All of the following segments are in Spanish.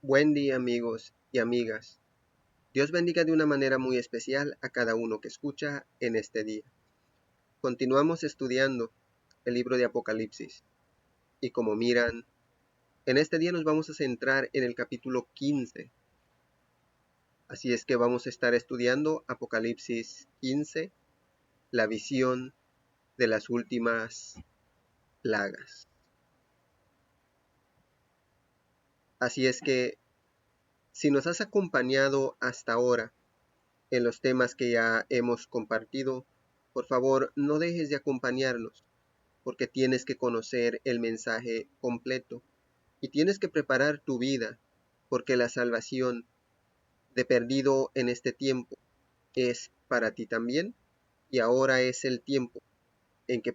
Buen día, amigos y amigas. Dios bendiga de una manera muy especial a cada uno que escucha en este día. Continuamos estudiando el libro de Apocalipsis y como miran, en este día nos vamos a centrar en el capítulo 15. Así es que vamos a estar estudiando Apocalipsis 15, la visión de las últimas plagas. Así es que si nos has acompañado hasta ahora en los temas que ya hemos compartido, por favor no dejes de acompañarnos, porque tienes que conocer el mensaje completo y tienes que preparar tu vida, porque la salvación de perdido en este tiempo es para ti también, y ahora es el tiempo en que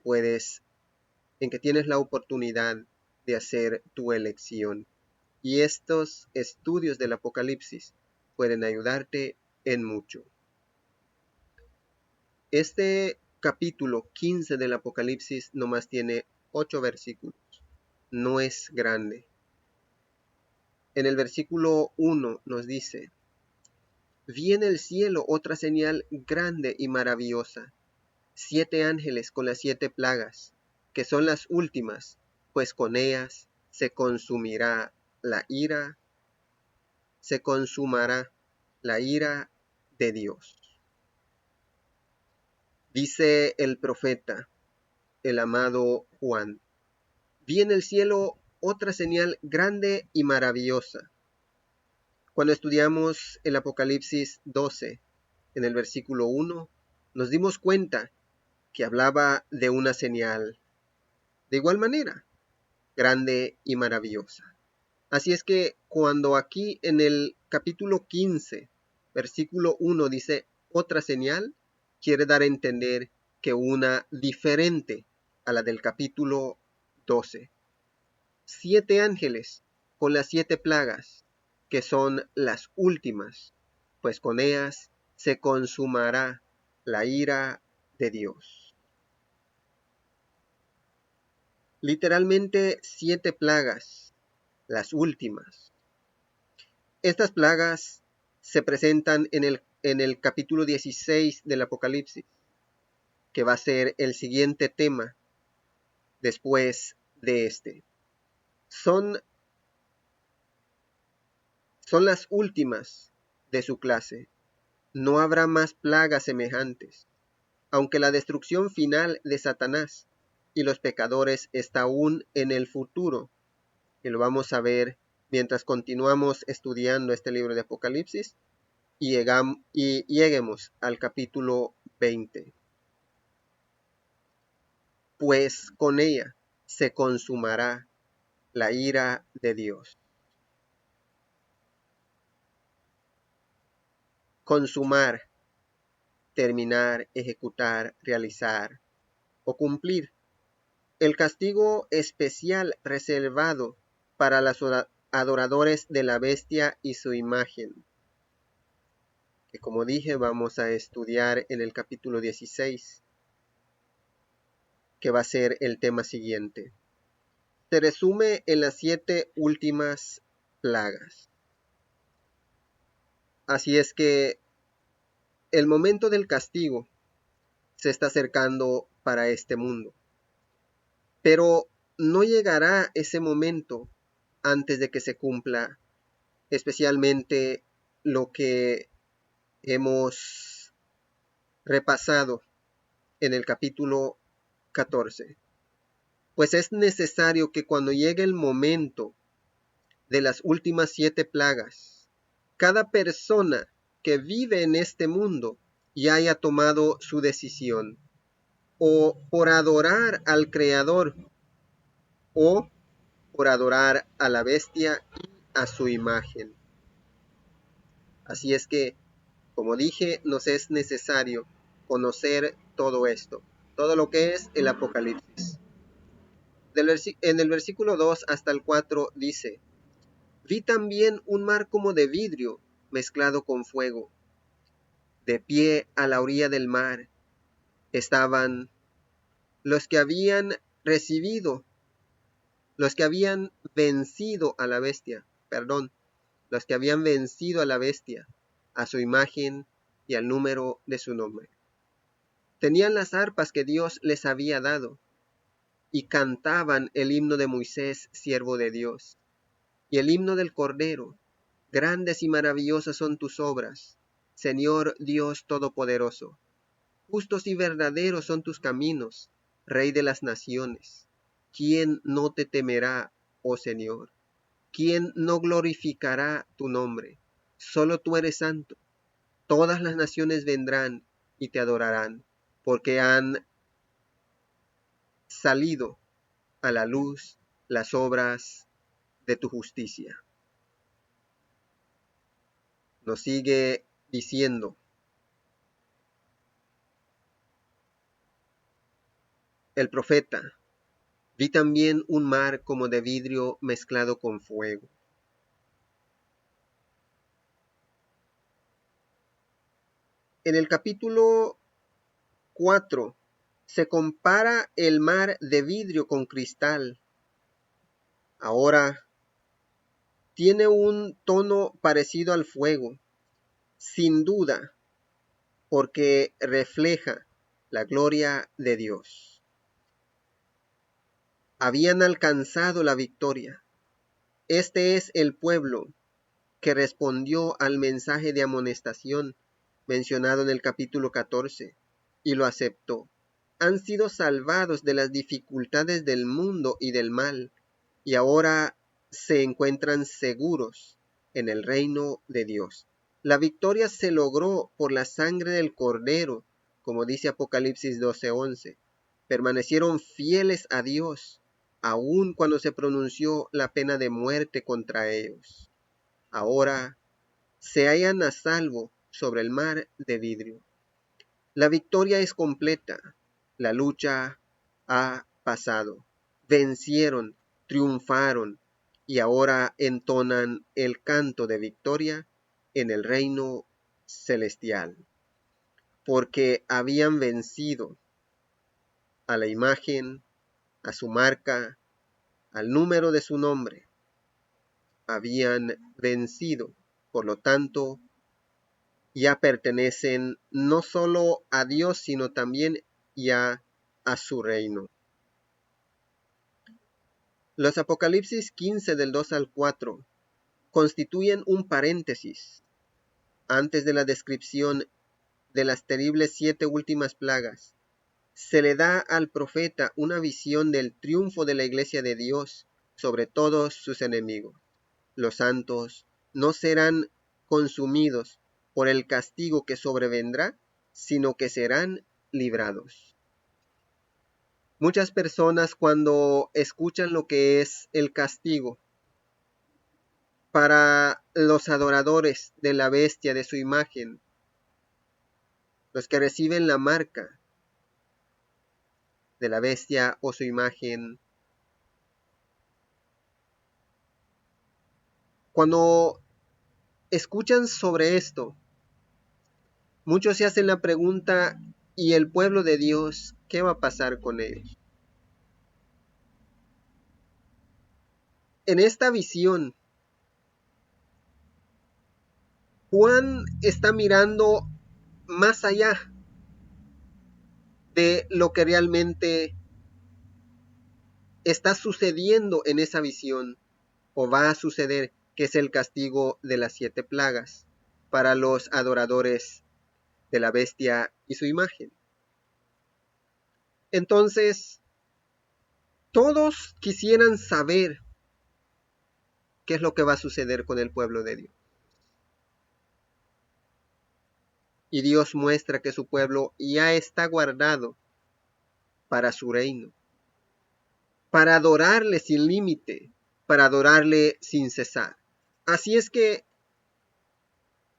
tienes la oportunidad de hacer tu elección. Y estos estudios del Apocalipsis pueden ayudarte en mucho. Este capítulo 15 del Apocalipsis nomás tiene 8 versículos. No es grande. En el versículo 1 nos dice: vi en el cielo otra señal grande y maravillosa, 7 ángeles con las 7 plagas, que son las últimas, pues con ellas se consumará la ira de Dios. Dice el profeta, el amado Juan: vi en el cielo otra señal grande y maravillosa. Cuando estudiamos el Apocalipsis 12, en el versículo 1, nos dimos cuenta que hablaba de una señal de igual manera, grande y maravillosa. Así es que cuando aquí en el capítulo 15, versículo 1 dice otra señal, quiere dar a entender que una diferente a la del capítulo 12. 7 ángeles con las 7 plagas, que son las últimas, pues con ellas se consumará la ira de Dios. Literalmente 7 plagas, las últimas. Estas plagas se presentan en el capítulo 16 del Apocalipsis, que va a ser el siguiente tema después de este. Son las últimas de su clase. No habrá más plagas semejantes, aunque la destrucción final de Satanás y los pecadores está aún en el futuro, y lo vamos a ver mientras continuamos estudiando este libro de Apocalipsis y lleguemos al capítulo 20. Pues con ella se consumará la ira de Dios. Consumar, terminar, ejecutar, realizar o cumplir. El castigo especial reservado para los adoradores de la bestia y su imagen, que como dije vamos a estudiar en el capítulo 16, que va a ser el tema siguiente. Se resume en las 7 últimas plagas. Así es que el momento del castigo se está acercando para este mundo. Pero no llegará ese momento antes de que se cumpla especialmente lo que hemos repasado en el capítulo 14. Pues es necesario que cuando llegue el momento de las últimas 7 plagas, cada persona que vive en este mundo ya haya tomado su decisión, o por adorar al Creador, o por adorar a la bestia y a su imagen. Así es que, como dije, nos es necesario conocer todo esto, todo lo que es el Apocalipsis. En el versículo 2 hasta el 4 dice: vi también un mar como de vidrio mezclado con fuego. De pie a la orilla del mar estaban los que habían vencido a la bestia, los que habían vencido a la bestia, a su imagen y al número de su nombre. Tenían las arpas que Dios les había dado y cantaban el himno de Moisés, siervo de Dios, y el himno del Cordero. Grandes y maravillosas son tus obras, Señor Dios Todopoderoso. Justos y verdaderos son tus caminos, Rey de las naciones. ¿Quién no te temerá, oh Señor? ¿Quién no glorificará tu nombre? Solo tú eres santo. Todas las naciones vendrán y te adorarán, porque han salido a la luz las obras de tu justicia. Nos sigue diciendo el profeta: vi también un mar como de vidrio mezclado con fuego. En el capítulo 4 se compara el mar de vidrio con cristal. Ahora tiene un tono parecido al fuego, sin duda, porque refleja la gloria de Dios. Habían alcanzado la victoria. Este es el pueblo que respondió al mensaje de amonestación mencionado en el capítulo 14 y lo aceptó. Han sido salvados de las dificultades del mundo y del mal y ahora se encuentran seguros en el reino de Dios. La victoria se logró por la sangre del Cordero, como dice Apocalipsis 12:11. Permanecieron fieles a Dios, aun cuando se pronunció la pena de muerte contra ellos. Ahora se hallan a salvo sobre el mar de vidrio. La victoria es completa. La lucha ha pasado. Vencieron, triunfaron y ahora entonan el canto de victoria en el reino celestial, porque habían vencido a la imagen, a su marca, al número de su nombre. Habían vencido, por lo tanto, ya pertenecen no solo a Dios, sino también ya a su reino. Los Apocalipsis 15 del 2 al 4 constituyen un paréntesis antes de la descripción de las terribles 7 últimas plagas. Se le da al profeta una visión del triunfo de la iglesia de Dios sobre todos sus enemigos. Los santos no serán consumidos por el castigo que sobrevendrá, sino que serán librados. Muchas personas, cuando escuchan lo que es el castigo para los adoradores de la bestia, de su imagen, los que reciben la marca de la bestia o su imagen, cuando escuchan sobre esto, muchos se hacen la pregunta: ¿y el pueblo de Dios, qué va a pasar con ellos? En esta visión, Juan está mirando más allá de lo que realmente está sucediendo en esa visión o va a suceder, que es el castigo de las 7 plagas para los adoradores de la bestia y su imagen. Entonces, todos quisieran saber qué es lo que va a suceder con el pueblo de Dios. Y Dios muestra que su pueblo ya está guardado para su reino, para adorarle sin límite, para adorarle sin cesar. Así es que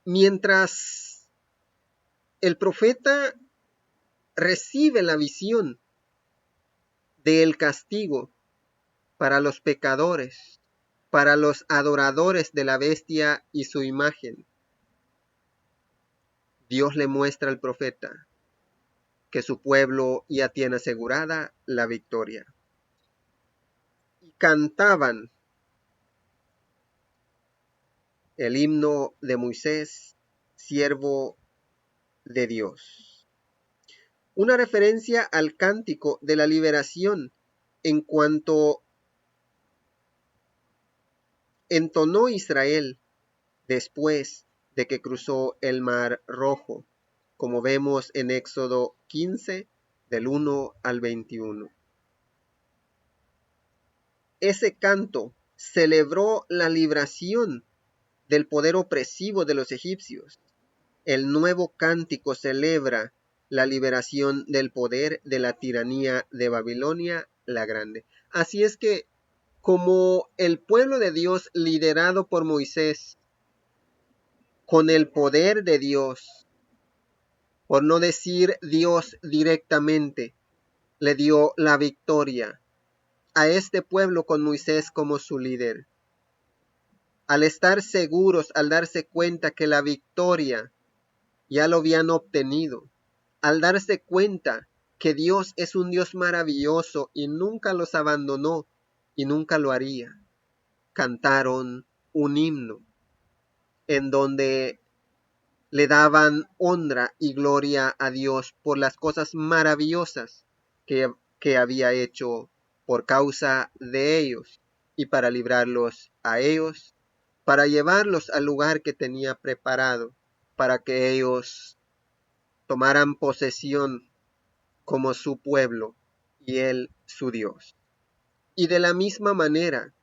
mientras el profeta recibe la visión del castigo para los pecadores, para los adoradores de la bestia y su imagen, Dios le muestra al profeta que su pueblo ya tiene asegurada la victoria. Y cantaban el himno de Moisés, siervo de Dios. Una referencia al cántico de la liberación en cuanto entonó Israel después de que cruzó el Mar Rojo, como vemos en Éxodo 15, del 1 al 21. Ese canto celebró la liberación del poder opresivo de los egipcios. El nuevo cántico celebra la liberación del poder de la tiranía de Babilonia la Grande. Así es que, como el pueblo de Dios liderado por Moisés, con el poder de Dios, por no decir Dios directamente, le dio la victoria a este pueblo con Moisés como su líder. Al estar seguros, al darse cuenta que la victoria ya lo habían obtenido, al darse cuenta que Dios es un Dios maravilloso y nunca los abandonó y nunca lo haría, cantaron un himno en donde le daban honra y gloria a Dios por las cosas maravillosas que había hecho por causa de ellos y para librarlos a ellos, para llevarlos al lugar que tenía preparado, para que ellos tomaran posesión como su pueblo y él su Dios. Y de la misma manera,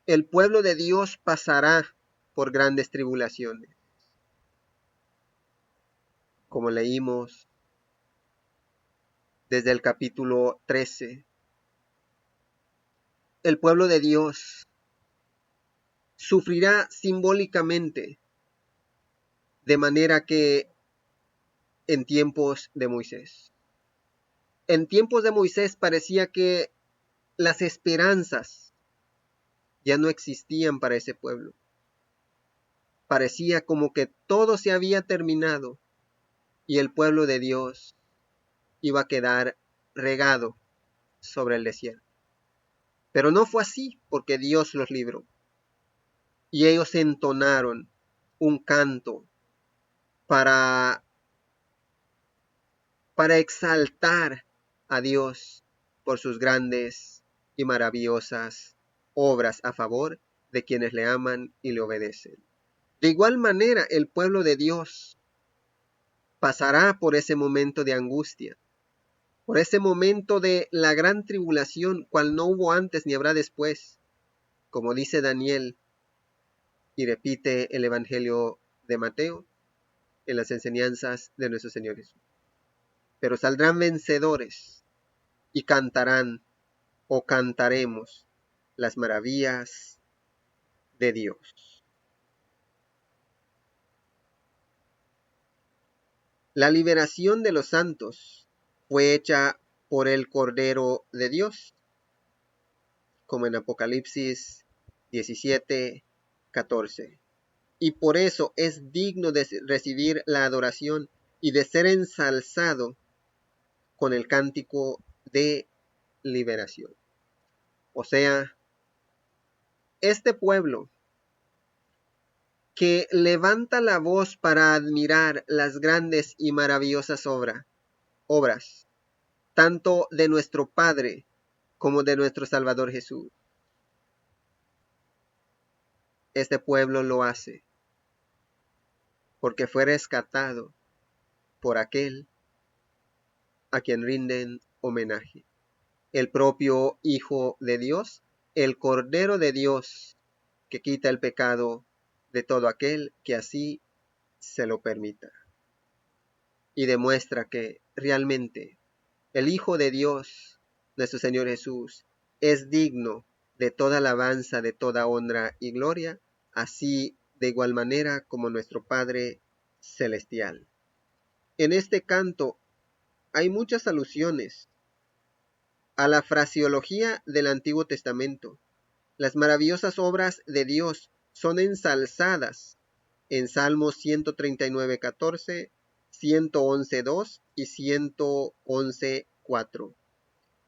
el pueblo de Dios pasará por grandes tribulaciones, como leímos desde el capítulo 13. El pueblo de Dios sufrirá simbólicamente, de manera que en tiempos de Moisés. En tiempos de Moisés parecía que las esperanzas ya no existían para ese pueblo. Parecía como que todo se había terminado y el pueblo de Dios iba a quedar regado sobre el desierto. Pero no fue así, porque Dios los libró. Y ellos entonaron un canto para exaltar a Dios por sus grandes y maravillosas obras a favor de quienes le aman y le obedecen. De igual manera, el pueblo de Dios pasará por ese momento de angustia, por ese momento de la gran tribulación, cual no hubo antes ni habrá después, como dice Daniel y repite el Evangelio de Mateo en las enseñanzas de nuestro Señor Jesús. Pero saldrán vencedores y cantarán o cantaremos las maravillas de Dios. La liberación de los santos fue hecha por el Cordero de Dios, como en Apocalipsis 17:14. Y por eso es digno de recibir la adoración y de ser ensalzado con el cántico de liberación. O sea, este pueblo que levanta la voz para admirar las grandes y maravillosas obras, tanto de nuestro Padre como de nuestro Salvador Jesús. Este pueblo lo hace porque fue rescatado por aquel a quien rinden homenaje. El propio Hijo de Dios, el Cordero de Dios, que quita el pecado de todo aquel que así se lo permita. Y demuestra que realmente el Hijo de Dios, nuestro Señor Jesús, es digno de toda alabanza, de toda honra y gloria, así de igual manera como nuestro Padre Celestial. En este canto hay muchas alusiones a la fraseología del Antiguo Testamento. Las maravillosas obras de Dios son ensalzadas en Salmos 139:14, 111:2 y 111:4.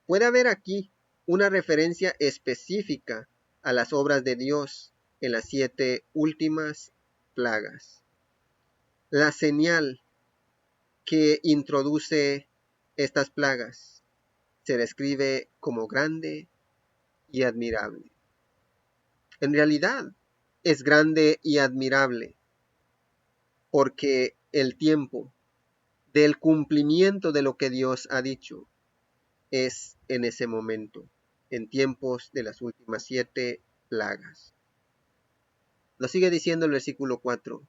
Puede haber aquí una referencia específica a las obras de Dios en las 7 últimas plagas. La señal que introduce estas plagas se describe como grande y admirable. En realidad es grande y admirable porque el tiempo del cumplimiento de lo que Dios ha dicho es en ese momento, en tiempos de las últimas 7 plagas. Nos sigue diciendo el versículo 4,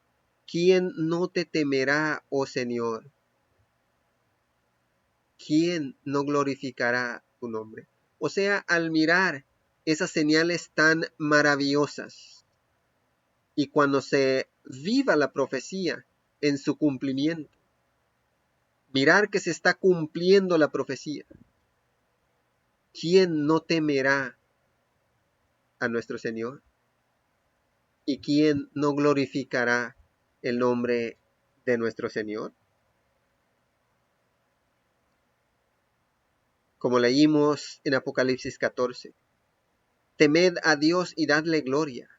¿quién no te temerá, oh Señor? ¿Quién no glorificará tu nombre? O sea, al mirar esas señales tan maravillosas y cuando se viva la profecía en su cumplimiento, mirar que se está cumpliendo la profecía, ¿quién no temerá a nuestro Señor? ¿Y quién no glorificará el nombre de nuestro Señor? Como leímos en Apocalipsis 14, temed a Dios y dadle gloria.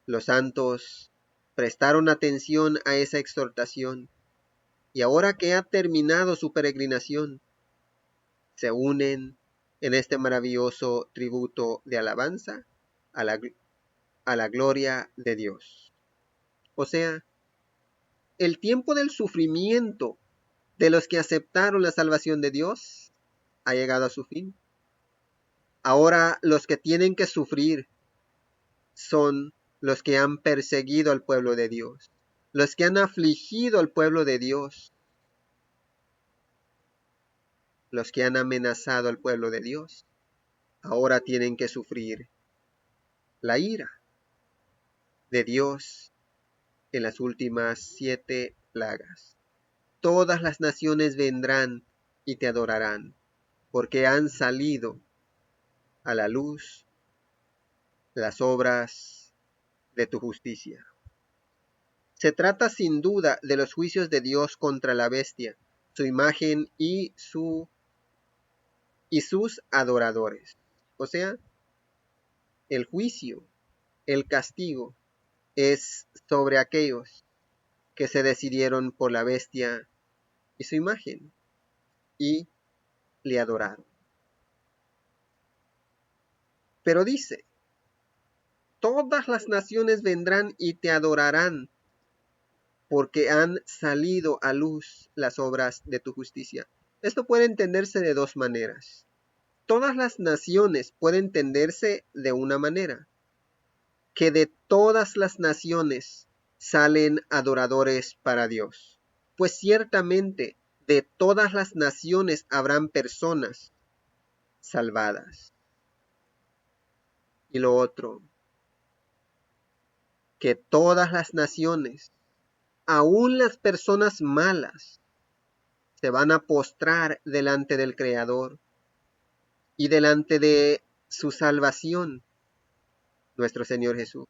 Los santos prestaron atención a esa exhortación y ahora que ha terminado su peregrinación, se unen en este maravilloso tributo de alabanza a la gloria de Dios. O sea, el tiempo del sufrimiento de los que aceptaron la salvación de Dios ha llegado a su fin. Ahora los que tienen que sufrir son los que han perseguido al pueblo de Dios, los que han afligido al pueblo de Dios, los que han amenazado al pueblo de Dios. Ahora tienen que sufrir la ira de Dios en las últimas 7 plagas. Todas las naciones vendrán y te adorarán, porque han salido a la luz las obras de tu justicia. Se trata sin duda de los juicios de Dios contra la bestia, su imagen y sus adoradores. O sea, el juicio, el castigo, es sobre aquellos que se decidieron por la bestia y su imagen y le adoraron. Pero dice, todas las naciones vendrán y te adorarán, porque han salido a luz las obras de tu justicia. Esto puede entenderse de dos maneras. Todas las naciones puede entenderse de una manera, que de todas las naciones salen adoradores para Dios. Pues ciertamente de todas las naciones habrán personas salvadas. Y lo otro, que todas las naciones, aún las personas malas, se van a postrar delante del Creador y delante de su salvación, nuestro Señor Jesús,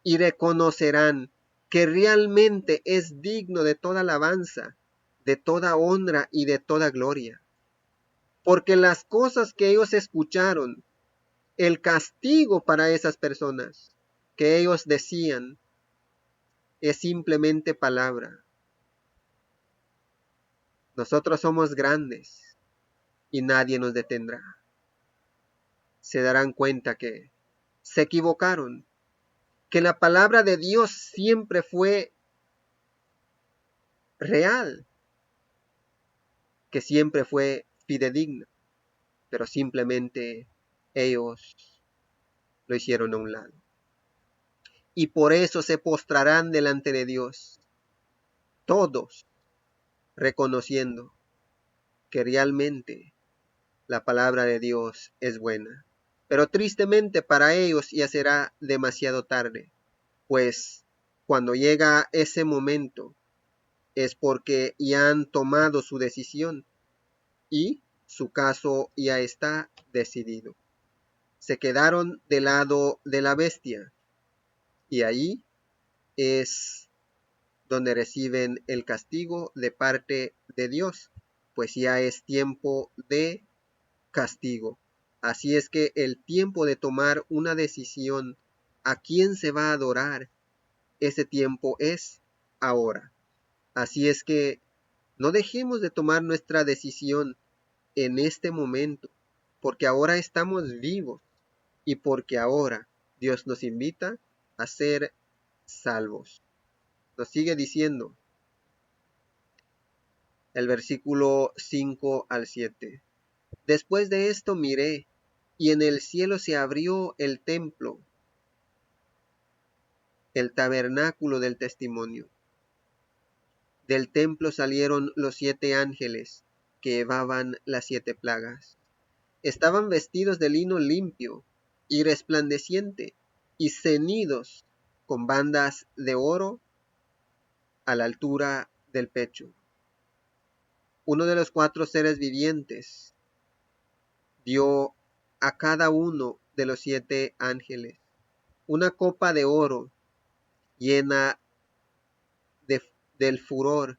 y reconocerán que realmente es digno de toda alabanza, de toda honra y de toda gloria. Porque las cosas que ellos escucharon, el castigo para esas personas que ellos decían, es simplemente palabra. Nosotros somos grandes y nadie nos detendrá. Se darán cuenta que se equivocaron, que la palabra de Dios siempre fue real, que siempre fue fidedigna, pero simplemente ellos lo hicieron a un lado. Y por eso se postrarán delante de Dios, todos reconociendo que realmente la palabra de Dios es buena. Pero tristemente para ellos ya será demasiado tarde, pues cuando llega ese momento es porque ya han tomado su decisión y su caso ya está decidido. Se quedaron del lado de la bestia y ahí es donde reciben el castigo de parte de Dios, pues ya es tiempo de castigo. Así es que el tiempo de tomar una decisión a quién se va a adorar, ese tiempo es ahora. Así es que no dejemos de tomar nuestra decisión en este momento, porque ahora estamos vivos y porque ahora Dios nos invita a ser salvos. Nos sigue diciendo el versículo 5 al 7. Después de esto miré, y en el cielo se abrió el templo, el tabernáculo del testimonio. Del templo salieron los 7 ángeles que llevaban las 7 plagas. Estaban vestidos de lino limpio y resplandeciente, y ceñidos con bandas de oro a la altura del pecho. Uno de los 4 seres vivientes dio a cada uno de los 7 ángeles una copa de oro llena del furor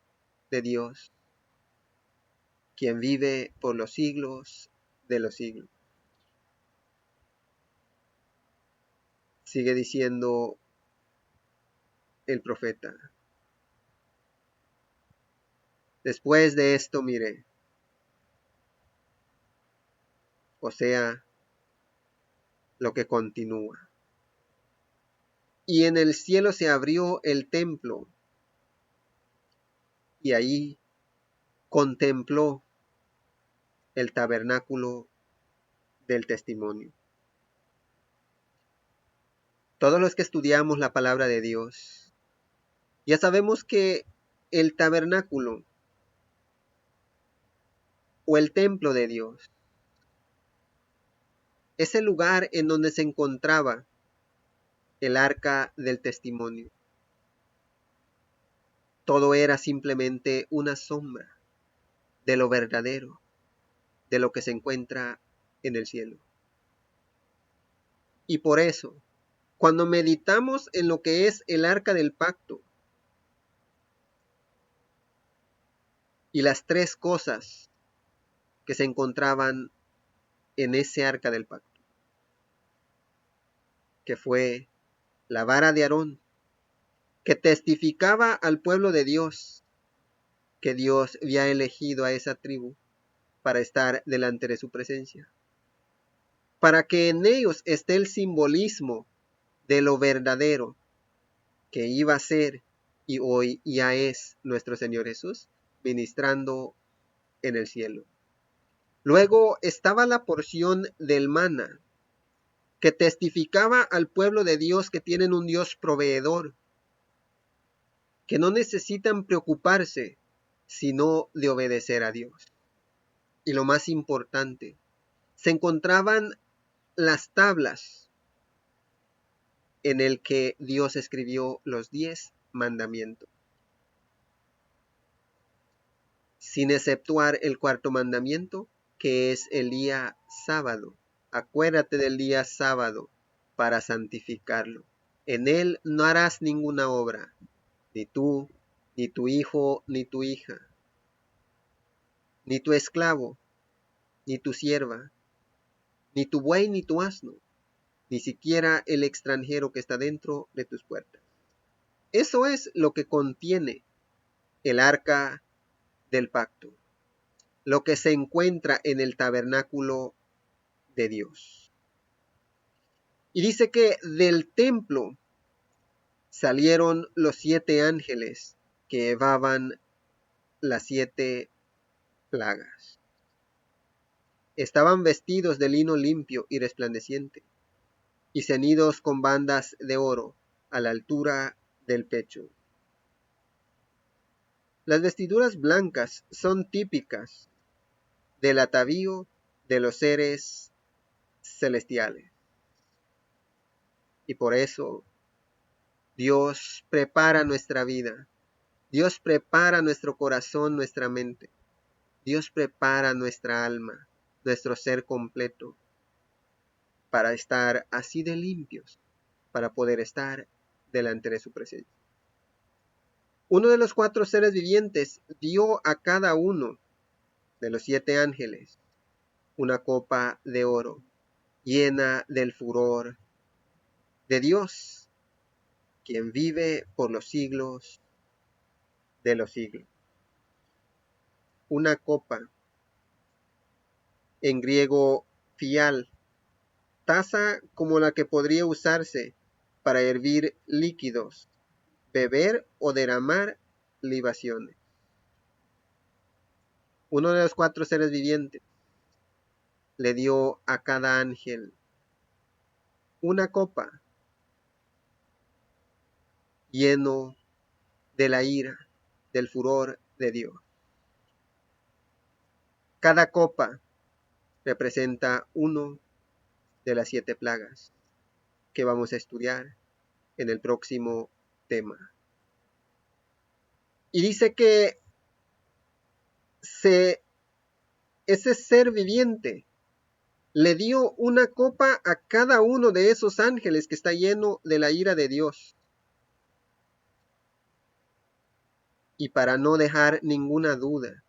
de Dios, quien vive por los siglos de los siglos. Sigue diciendo el profeta. Después de esto miré, o sea, lo que continúa. Y en el cielo se abrió el templo, y ahí contempló el tabernáculo del testimonio. Todos los que estudiamos la palabra de Dios, ya sabemos que el tabernáculo o el templo de Dios es el lugar en donde se encontraba el arca del testimonio. Todo era simplemente una sombra de lo verdadero, de lo que se encuentra en el cielo. Y por eso, cuando meditamos en lo que es el arca del pacto y las 3 cosas que se encontraban en ese arca del pacto, que fue la vara de Aarón, que testificaba al pueblo de Dios que Dios había elegido a esa tribu para estar delante de su presencia, para que en ellos esté el simbolismo de lo verdadero que iba a ser y hoy ya es nuestro Señor Jesús ministrando en el cielo. Luego estaba la porción del maná, que testificaba al pueblo de Dios que tienen un Dios proveedor, que no necesitan preocuparse sino de obedecer a Dios. Y lo más importante, se encontraban las tablas en el que Dios escribió los 10 mandamientos, sin exceptuar el 4.º mandamiento, que es el día sábado. Acuérdate del día sábado para santificarlo. En él no harás ninguna obra, ni tú, ni tu hijo, ni tu hija, ni tu esclavo, ni tu sierva, ni tu buey, ni tu asno, ni siquiera el extranjero que está dentro de tus puertas. Eso es lo que contiene el arca del pacto, lo que se encuentra en el tabernáculo de Dios. Y dice que del templo salieron los 7 ángeles que llevaban las 7 plagas. Estaban vestidos de lino limpio y resplandeciente, y ceñidos con bandas de oro a la altura del pecho. Las vestiduras blancas son típicas del atavío de los seres celestiales. Y por eso Dios prepara nuestra vida. Dios prepara nuestro corazón, nuestra mente. Dios prepara nuestra alma, nuestro ser completo, para estar así de limpios, para poder estar delante de su presencia. Uno de los 4 seres vivientes dio a cada uno de los 7 ángeles una copa de oro llena del furor de Dios, quien vive por los siglos de los siglos. Una copa, en griego fial, taza como la que podría usarse para hervir líquidos, beber o derramar libaciones. Uno de los 4 seres vivientes le dio a cada ángel una copa lleno de la ira, del furor de Dios. Cada copa representa uno de las 7 plagas que vamos a estudiar en el próximo tema. Y dice que ese ser viviente le dio una copa a cada uno de esos ángeles que está lleno de la ira de Dios. Y para no dejar ninguna duda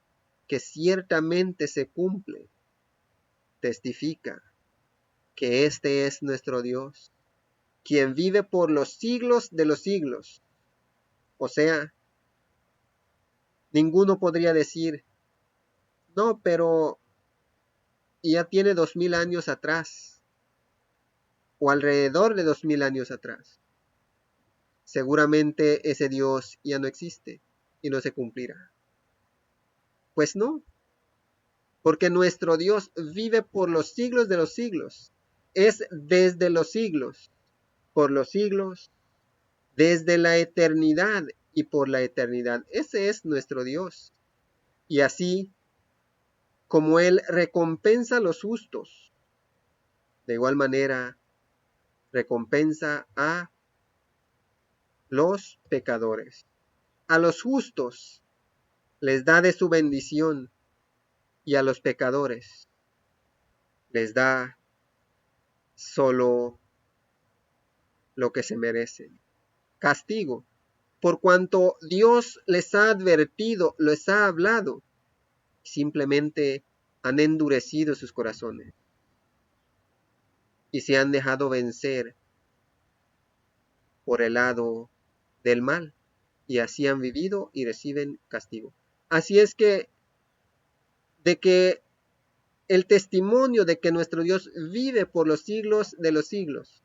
que ciertamente se cumple, testifica que este es nuestro Dios, quien vive por los siglos de los siglos. O sea, ninguno podría decir, no, pero ya tiene 2000 años atrás, o alrededor de 2000 años atrás. Seguramente ese Dios ya no existe y no se cumplirá. Pues no, porque nuestro Dios vive por los siglos de los siglos. Es desde los siglos, por los siglos, desde la eternidad y por la eternidad. Ese es nuestro Dios. Y así como Él recompensa a los justos, de igual manera recompensa a los pecadores. A los justos les da de su bendición y a los pecadores les da solo lo que se merecen. Castigo, por cuanto Dios les ha advertido, les ha hablado, simplemente han endurecido sus corazones y se han dejado vencer por el lado del mal, y así han vivido y reciben castigo. Así es que, de que el testimonio de que nuestro Dios vive por los siglos de los siglos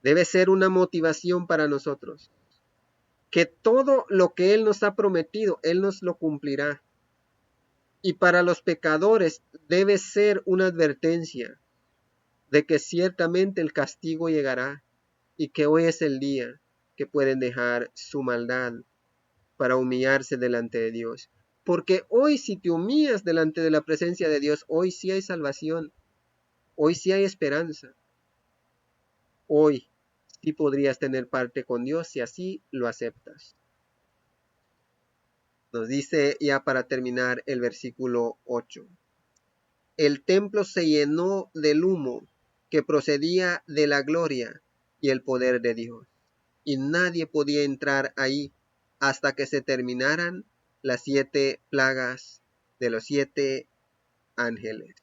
debe ser una motivación para nosotros, que todo lo que Él nos ha prometido, Él nos lo cumplirá. Y para los pecadores debe ser una advertencia de que ciertamente el castigo llegará y que hoy es el día que pueden dejar su maldad para humillarse delante de Dios. Porque hoy si te humillas delante de la presencia de Dios, hoy sí hay salvación, hoy sí hay esperanza. Hoy sí podrías tener parte con Dios si así lo aceptas. Nos dice ya para terminar el versículo 8. El templo se llenó del humo que procedía de la gloria y el poder de Dios, y nadie podía entrar ahí hasta que se terminaran las 7 plagas de los 7 ángeles.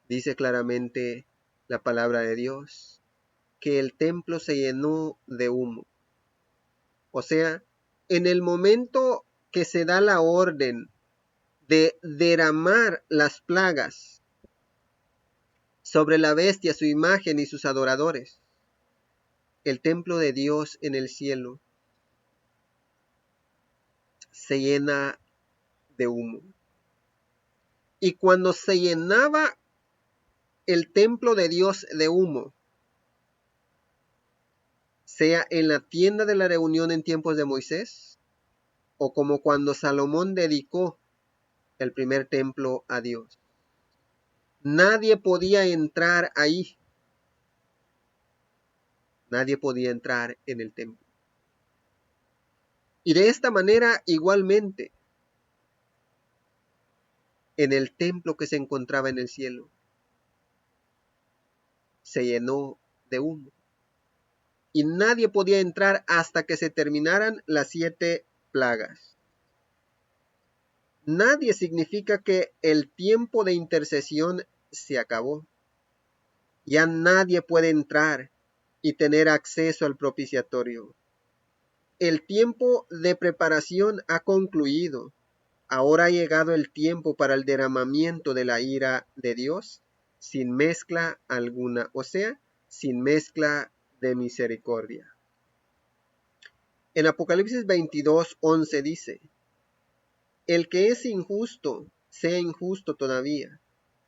Dice claramente la palabra de Dios que el templo se llenó de humo. O sea, en el momento que se da la orden de derramar las plagas sobre la bestia, su imagen y sus adoradores, el templo de Dios en el cielo se llena de humo. Y cuando se llenaba el templo de Dios de humo, sea en la tienda de la reunión en tiempos de Moisés, o como cuando Salomón dedicó el primer templo a Dios, nadie podía entrar ahí. Nadie podía entrar en el templo. Y de esta manera, igualmente, en el templo que se encontraba en el cielo, se llenó de humo. Y nadie podía entrar hasta que se terminaran las 7 plagas. nadie significa que el tiempo de intercesión se acabó. Ya nadie puede entrar y tener acceso al propiciatorio. El tiempo de preparación ha concluido. Ahora ha llegado el tiempo para el derramamiento de la ira de Dios sin mezcla alguna, o sea, sin mezcla de misericordia. En Apocalipsis 22:11 dice, el que es injusto, sea injusto todavía,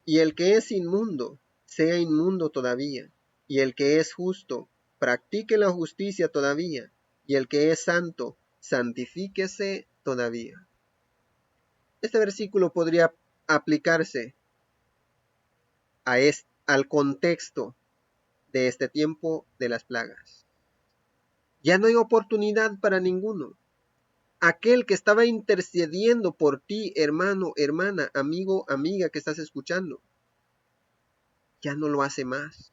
y el que es inmundo, sea inmundo todavía, y el que es justo, practique la justicia todavía, y el que es santo, santifíquese todavía. Este versículo podría aplicarse al contexto de este tiempo de las plagas. Ya no hay oportunidad para ninguno. Aquel que estaba intercediendo por ti, hermano, hermana, amigo, amiga que estás escuchando, ya no lo hace más.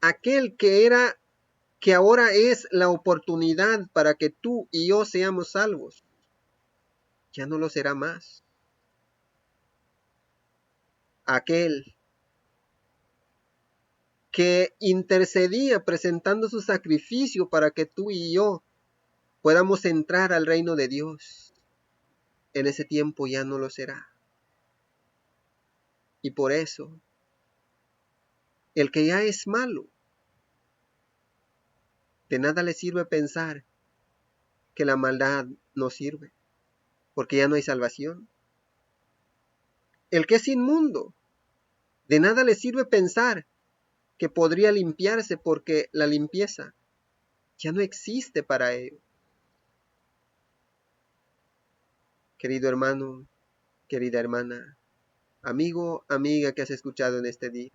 Aquel que ahora es la oportunidad para que tú y yo seamos salvos, ya no lo será más. Aquel que intercedía presentando su sacrificio para que tú y yo podamos entrar al reino de Dios, en ese tiempo ya no lo será. Y por eso, el que ya es malo, de nada le sirve pensar que la maldad no sirve, porque ya no hay salvación. El que es inmundo, de nada le sirve pensar que podría limpiarse, porque la limpieza ya no existe para ello. Querido hermano, querida hermana, amigo, amiga que has escuchado en este día,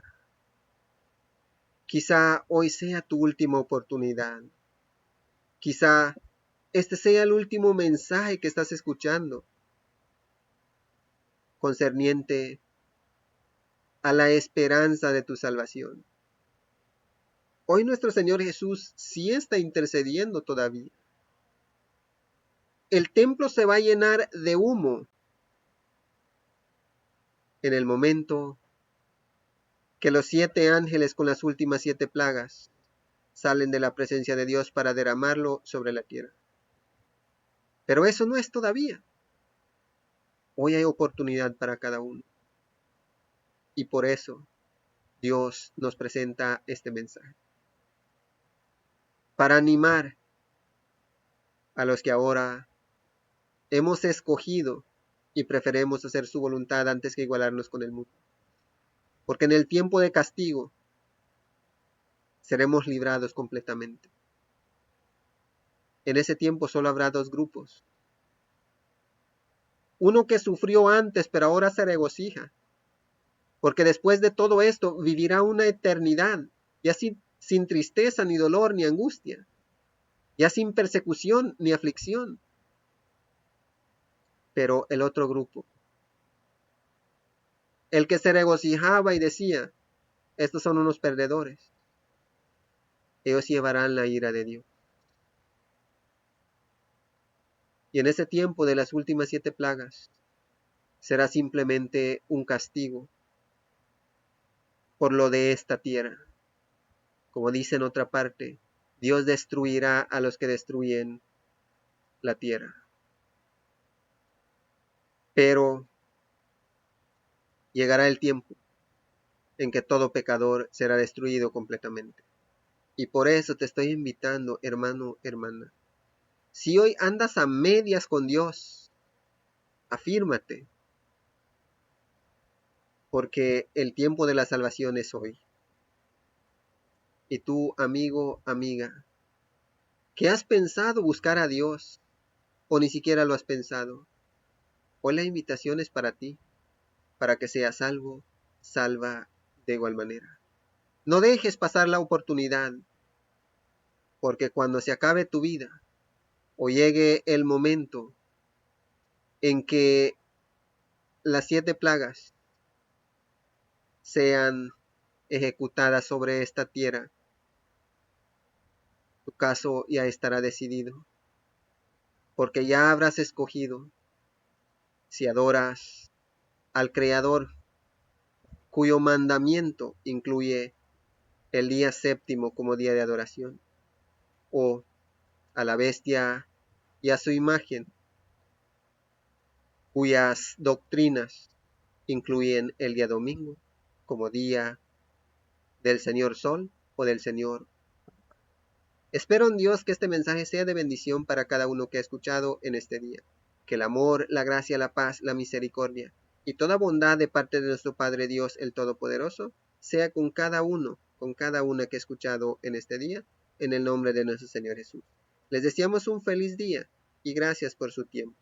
quizá hoy sea tu última oportunidad. Quizá este sea el último mensaje que estás escuchando concerniente a la esperanza de tu salvación. Hoy nuestro Señor Jesús sí está intercediendo todavía. El templo se va a llenar de humo en el momento que los 7 ángeles con las últimas 7 plagas salen de la presencia de Dios para derramarlo sobre la tierra. Pero eso no es todavía. Hoy hay oportunidad para cada uno. Y por eso Dios nos presenta este mensaje. Para animar a los que ahora hemos escogido y preferimos hacer su voluntad antes que igualarnos con el mundo. Porque en el tiempo de castigo seremos librados completamente. En ese tiempo solo habrá 2 grupos. Uno que sufrió antes, pero ahora se regocija. Porque después de todo esto vivirá una eternidad, ya sin tristeza, ni dolor, ni angustia, ya sin persecución, ni aflicción. Pero el otro grupo, el que se regocijaba y decía, estos son unos perdedores, ellos llevarán la ira de Dios. Y en ese tiempo de las últimas 7 plagas, será simplemente un castigo por lo de esta tierra. Como dice en otra parte, Dios destruirá a los que destruyen la tierra. Pero llegará el tiempo en que todo pecador será destruido completamente. Y por eso te estoy invitando, hermano, hermana. Si hoy andas a medias con Dios, afírmate, porque el tiempo de la salvación es hoy. Y tú, amigo, amiga, ¿qué has pensado buscar a Dios? ¿O ni siquiera lo has pensado? Hoy la invitación es para ti, para que seas salvo, salva de igual manera. No dejes pasar la oportunidad, porque cuando se acabe tu vida, o llegue el momento en que las 7 plagas sean ejecutadas sobre esta tierra, tu caso ya estará decidido, porque ya habrás escogido si adoras al Creador, cuyo mandamiento incluye el día séptimo como día de adoración, o a la bestia y a su imagen, cuyas doctrinas incluyen el día domingo como día del Señor Sol o del Señor. Espero en Dios que este mensaje sea de bendición para cada uno que ha escuchado en este día. Que el amor, la gracia, la paz, la misericordia y toda bondad de parte de nuestro Padre Dios el Todopoderoso sea con cada uno, con cada una que ha escuchado en este día, en el nombre de nuestro Señor Jesús. Les deseamos un feliz día y gracias por su tiempo.